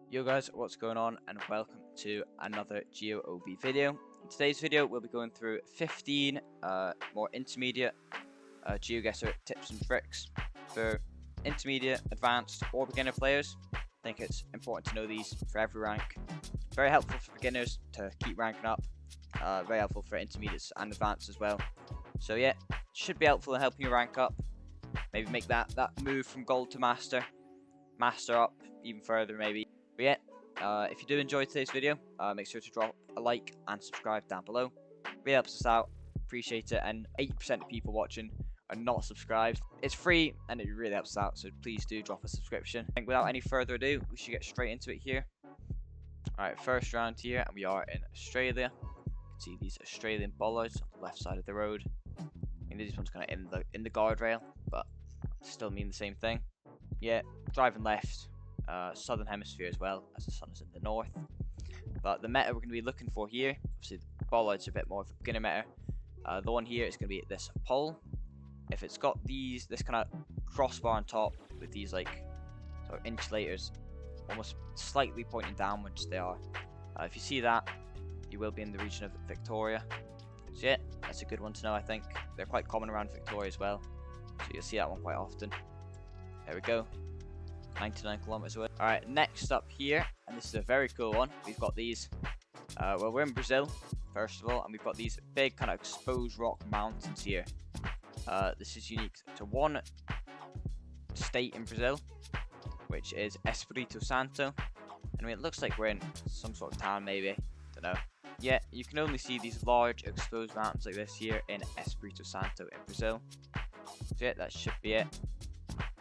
Yo guys, what's going on, and welcome to another GeoOV video. In today's video we'll be going through 15 more intermediate Geoguessr tips and tricks for intermediate, advanced or beginner players. I think it's important to know these for every rank. Very helpful for beginners to keep ranking up, very helpful for intermediates and advanced as well. So yeah, should be helpful in helping you rank up, maybe make that move from gold to master up even further maybe. But yeah, if you do enjoy today's video, make sure to drop a like and subscribe down below. Really helps us out, appreciate it, and 80% of people watching are not subscribed. It's free and it really helps us out, so please do drop a subscription. And without any further ado, we should get straight into it here. Alright, first round here, and we are in Australia. You can see these Australian bollards on the left side of the road. I mean, these ones kind of in the guardrail, but still mean the same thing. Yeah, driving left. Southern hemisphere as well, as the sun is in the north. But the meta we're going to be looking for here, obviously the bollards are a bit more of a beginner meta. The one here is going to be this pole. If it's got this kind of crossbar on top with these like sort of insulators almost slightly pointing downwards, they are. If you see that, you will be in the region of Victoria. So yeah, that's a good one to know. I think they're quite common around Victoria as well, so you'll see that one quite often. There we go. 99 kilometers away. Alright, next up here, and this is a very cool one. We've got these, well, we're in Brazil, first of all, and we've got these big kind of exposed rock mountains here. This is unique to one state in Brazil, which is Espírito Santo. I mean, it looks like we're in some sort of town, maybe. Don't know. Yeah, you can only see these large exposed mountains like this here in Espírito Santo in Brazil. So yeah, that should be it.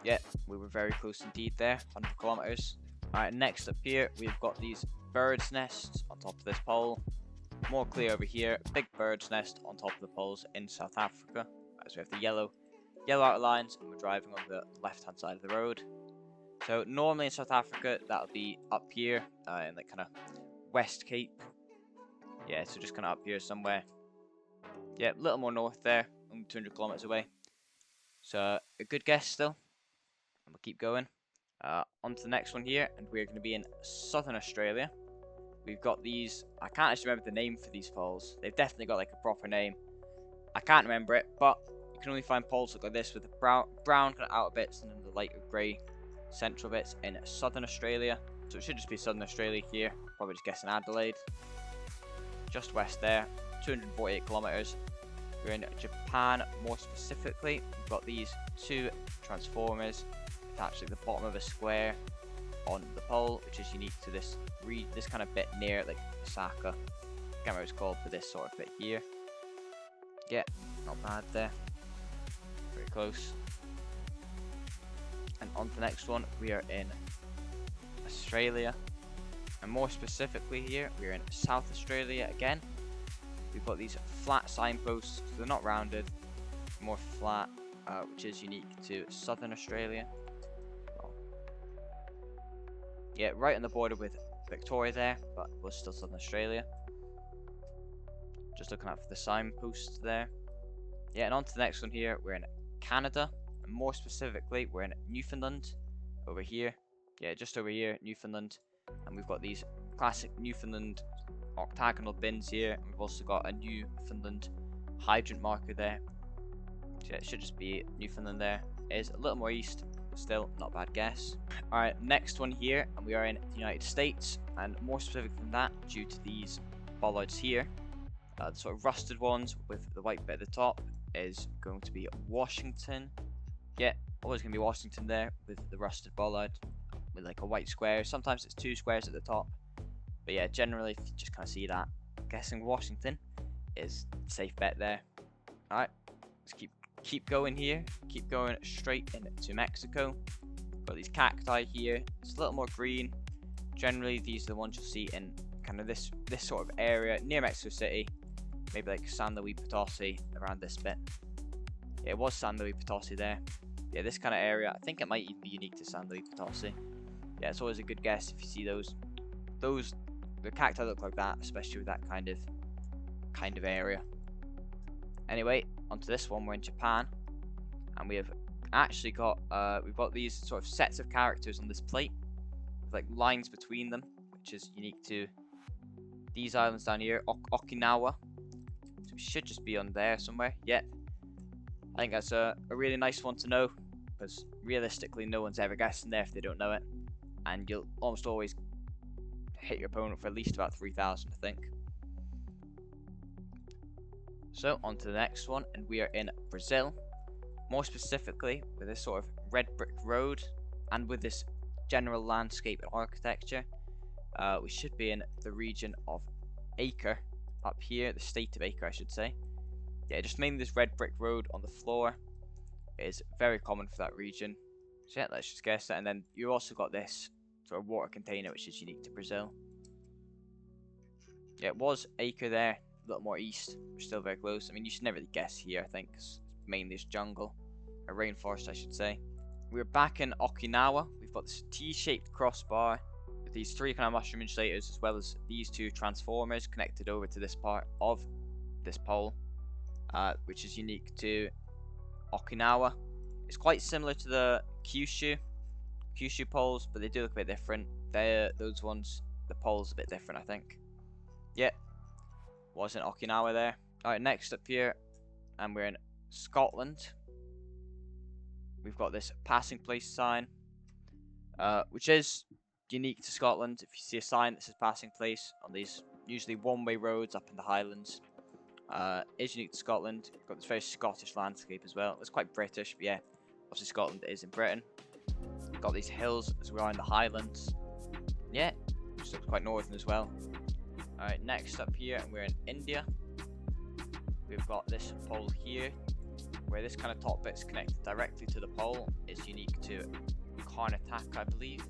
Yeah, we were very close indeed there, 100 kilometers. Alright, next up here, we've got these bird's nests on top of this pole. More clear over here, big bird's nest on top of the poles in South Africa. So we have the yellow outer lines, and we're driving on the left-hand side of the road. So normally in South Africa, that'll be up here, in like kind of West Cape. Yeah, so just kind of up here somewhere. Yeah, a little more north there, only 200 kilometers away. So a good guess still. And we'll keep going. On to the next one here, and we're going to be in Southern Australia. We've got these, I can't actually remember the name for these poles. They've definitely got like a proper name. I can't remember it, but you can only find poles that look like this with the brown kind of outer bits and then the lighter grey central bits in Southern Australia. So it should just be Southern Australia here. Probably just guessing Adelaide. Just west there, 248 kilometers. We're in Japan more specifically. We've got these two transformers attached at the bottom of a square on the pole, which is unique to this kind of bit near like Osaka. I can't remember what it's called, but this sort of bit here. Yeah, not bad there. Very close. And on to the next one, we are in Australia. And more specifically here, we're in South Australia again. We've got these flat signposts, so they're not rounded, more flat, which is unique to Southern Australia. Yeah, right on the border with Victoria there, but we're still Southern Australia. Just looking out for the signposts there. Yeah, and on to the next one here, we're in Canada, and more specifically, we're in Newfoundland, over here. Yeah, just over here, Newfoundland, and we've got these classic Newfoundland octagonal bins here, and we've also got a Newfoundland hydrant marker there. So yeah, it should just be Newfoundland there. It is a little more east, but still not a bad guess. Alright, next one here, and we are in the United States, and more specific than that, due to these bollards here, the sort of rusted ones with the white bit at the top is going to be Washington. Yeah, always going to be Washington there with the rusted bollard with like a white square. Sometimes it's two squares at the top. But yeah, generally, if you just kind of see that, I'm guessing Washington is a safe bet there. Alright, let's keep going here. Keep going straight into Mexico. Got these cacti here. It's a little more green. Generally, these are the ones you'll see in kind of this sort of area near Mexico City. Maybe like San Luis Potosi, around this bit. Yeah, it was San Luis Potosi there. Yeah, this kind of area, I think it might even be unique to San Luis Potosi. Yeah, it's always a good guess if you see the cacti look like that, especially with that kind of area. Anyway, onto this one. We're in Japan, and we have actually got we've got these sort of sets of characters on this plate with like lines between them, which is unique to these islands down here. Okinawa. So we should just be on there somewhere. Yeah. I think that's a really nice one to know, because realistically no one's ever guessing there if they don't know it. And you'll almost always hit your opponent for at least about 3,000, I think. So on to the next one, and we are in Brazil. More specifically, with this sort of red brick road, and with this general landscape and architecture, we should be in the region of Acre, up here, the state of Acre, I should say. Yeah, just mainly this red brick road on the floor is very common for that region. So yeah, let's just guess that. And then you also got this sort of water container, which is unique to Brazil. Yeah, it was Acre there, a little more east. We're still very close. I mean, you should never really guess here, I think, 'cause it's mainly just jungle, a rainforest, I should say. We're back in Okinawa. We've got this T-shaped crossbar with these 3 kind of mushroom insulators, as well as these 2 transformers connected over to this part of this pole, which is unique to Okinawa. It's quite similar to the Kyushu poles, but they do look a bit different. Those ones, the pole's a bit different, I think. Yeah, wasn't Okinawa there. Alright, next up here, and we're in Scotland. We've got this passing place sign, which is unique to Scotland. If you see a sign that says passing place on these usually one-way roads up in the Highlands, is unique to Scotland. We've got this very Scottish landscape as well. It's quite British, but yeah, obviously Scotland is in Britain. We've got these hills as we are in the Highlands. Yeah, which looks quite northern as well. Alright, next up here, and we're in India. We've got this pole here, where this kind of top bit's connected directly to the pole. Is unique to Karnataka, I believe.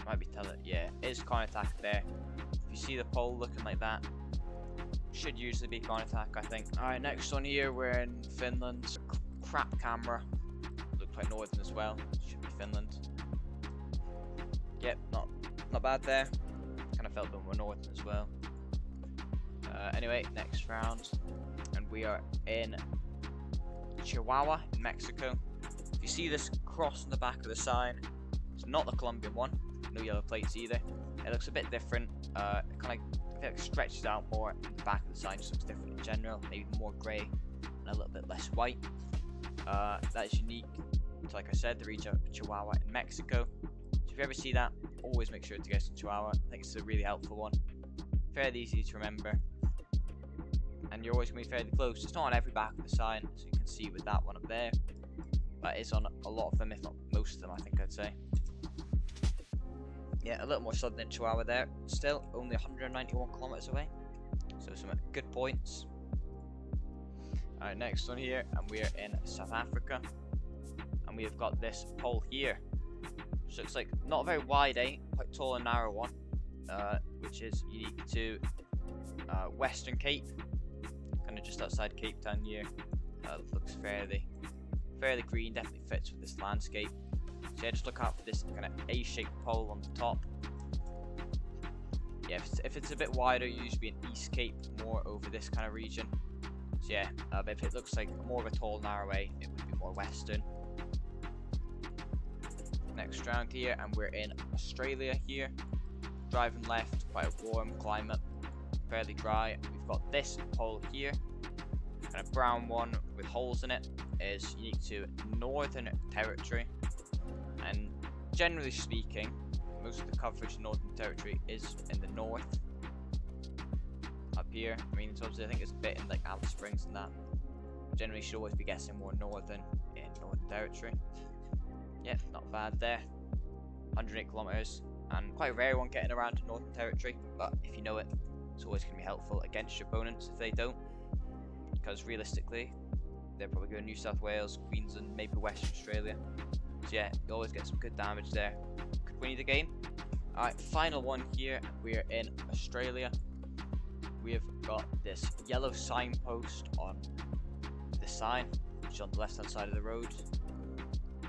Might be yeah, it is Karnataka there. If you see the pole looking like that, should usually be Karnataka, I think. Alright, next one here, we're in Finland. Crap camera. Looks quite northern as well. Should be Finland. Yep, not bad there. Kind of felt a bit more northern as well. Anyway, next round, and we are in Chihuahua, in Mexico. If you see this cross on the back of the sign, it's not the Colombian one. No yellow plates either. It looks a bit different. It kind of, I feel like, stretches out more. The back of the sign just looks different in general. Maybe more grey and a little bit less white. That is unique to, like I said, the region of Chihuahua in Mexico. So if you ever see that, always make sure to guess in Chihuahua. I think it's a really helpful one. Fairly easy to remember. And you're always going to be fairly close. It's not on every back of the sign, so you can see with that one up there. But it's on a lot of them, if not most of them, I think I'd say. Yeah, a little more southern than Chihuahua there. Still, only 191 kilometers away. So some good points. Alright, next one here, and we are in South Africa. And we have got this pole here, which looks like not a very wide, quite tall and narrow one, which is unique to Western Cape, kind of just outside Cape Town here. Looks fairly green, definitely fits with this landscape. So yeah, just look out for this kind of A-shaped pole on the top. Yeah, if it's a bit wider, usually an East Cape, more over this kind of region. So yeah, but if it looks like more of a tall, narrow A, it would be more western. Next round here, and we're in Australia here. Driving left, quite a warm climate, fairly dry. We've got this pole here, kind of brown one with holes in it, is unique to Northern Territory. And generally speaking, most of the coverage in Northern Territory is in the north. Up here, I mean, it's obviously, I think it's a bit in like Alice Springs and that. Generally, you should always be guessing more northern in Northern Territory. Yep, not bad there. 108 kilometers, and quite a rare one getting around to Northern Territory. But if you know it, it's always going to be helpful against your opponents if they don't. Because realistically, they're probably going to New South Wales, Queensland, maybe Western Australia. So yeah, you always get some good damage there. Could win the game. Alright, final one here. We're in Australia. We have got this yellow signpost on the sign, which is on the left hand side of the road,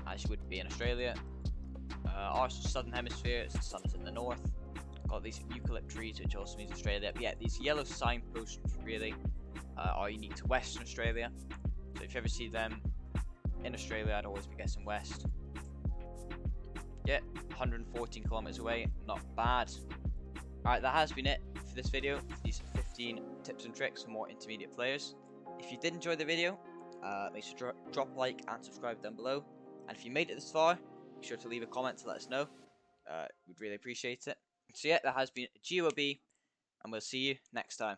as you would be in Australia. Ours is southern hemisphere, the sun is in the north. Got these eucalypt trees, which also means Australia. But yeah, these yellow signposts really are unique to Western Australia. So if you ever see them in Australia, I'd always be guessing west. Yeah, 114 kilometers away. Not bad. Alright, that has been it for this video, for these 15 tips and tricks for more intermediate players. If you did enjoy the video, make sure to drop a like and subscribe down below. And if you made it this far, be sure to leave a comment to let us know. We'd really appreciate it. So yeah, that has been GeoB, and we'll see you next time.